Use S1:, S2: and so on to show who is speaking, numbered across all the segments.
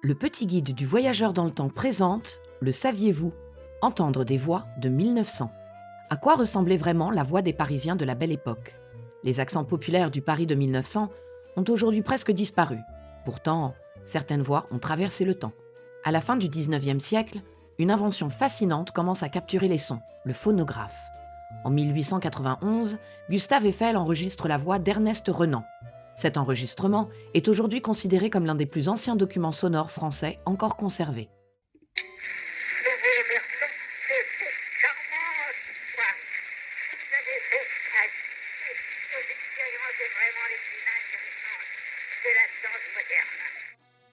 S1: Le petit guide du voyageur dans le temps présente Le saviez-vous ? Entendre des voix de 1900. À quoi ressemblait vraiment la voix des Parisiens de la Belle Époque ? Les accents populaires du Paris de 1900 ont aujourd'hui presque disparu. Pourtant, certaines voix ont traversé le temps. À la fin du 19e siècle, une invention fascinante commence à capturer les sons, le phonographe. En 1891, Gustave Eiffel enregistre la voix d'Ernest Renan. Cet enregistrement est aujourd'hui considéré comme l'un des plus anciens documents sonores français encore conservés.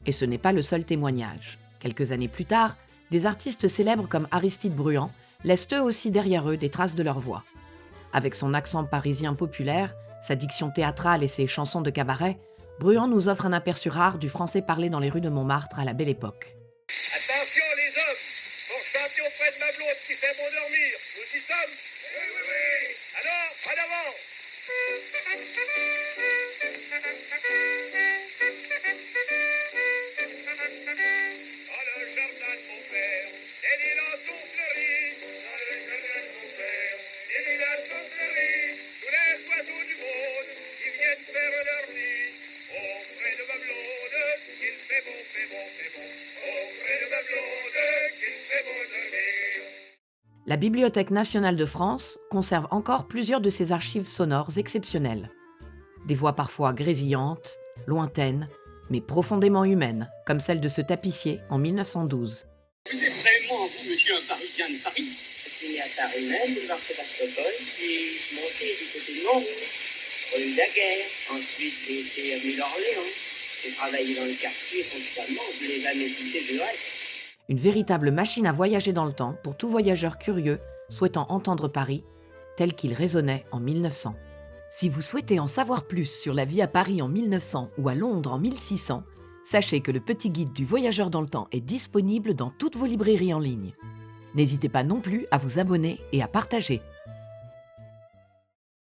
S1: Et ce n'est pas le seul témoignage. Quelques années plus tard, des artistes célèbres comme Aristide Bruant laissent eux aussi derrière eux des traces de leur voix. Avec son accent parisien populaire, sa diction théâtrale et ses chansons de cabaret, Bruant nous offre un aperçu rare du français parlé dans les rues de Montmartre à la Belle Époque.
S2: Attention les hommes, pour chanter auprès de ma blonde qui fait bon dormir, nous y sommes? Oui, oui, oui. Alors, en avant. Dans le jardin de mon père, des lilas sont fleuris. Dans le jardin de mon père, des lilas sont fleuris. Tous les oiseaux du monde qui viennent faire leur nid. Auprès de ma blonde, qu'il fait bon, fait bon, fait bon. Auprès de ma blonde, qu'il fait bon dormir.
S1: La Bibliothèque nationale de France conserve encore plusieurs de ses archives sonores exceptionnelles. Des voix parfois grésillantes, lointaines, mais profondément humaines, comme celle de ce tapissier en 1912.
S3: Vous êtes vraiment, vous, monsieur, un Parisien de Paris?
S4: Il y a Paris même, boulevard Sébastopol, puis monté du côté de Montrouge, rue Daguerre. Ensuite, j'ai été avenue d'Orléans. J'ai travaillé dans le quartier constamment, je ne l'ai jamais quitté du reste.
S1: Une véritable machine à voyager dans le temps pour tout voyageur curieux souhaitant entendre Paris tel qu'il résonnait en 1900. Si vous souhaitez en savoir plus sur la vie à Paris en 1900 ou à Londres en 1600, sachez que le petit guide du voyageur dans le temps est disponible dans toutes vos librairies en ligne. N'hésitez pas non plus à vous abonner et à partager.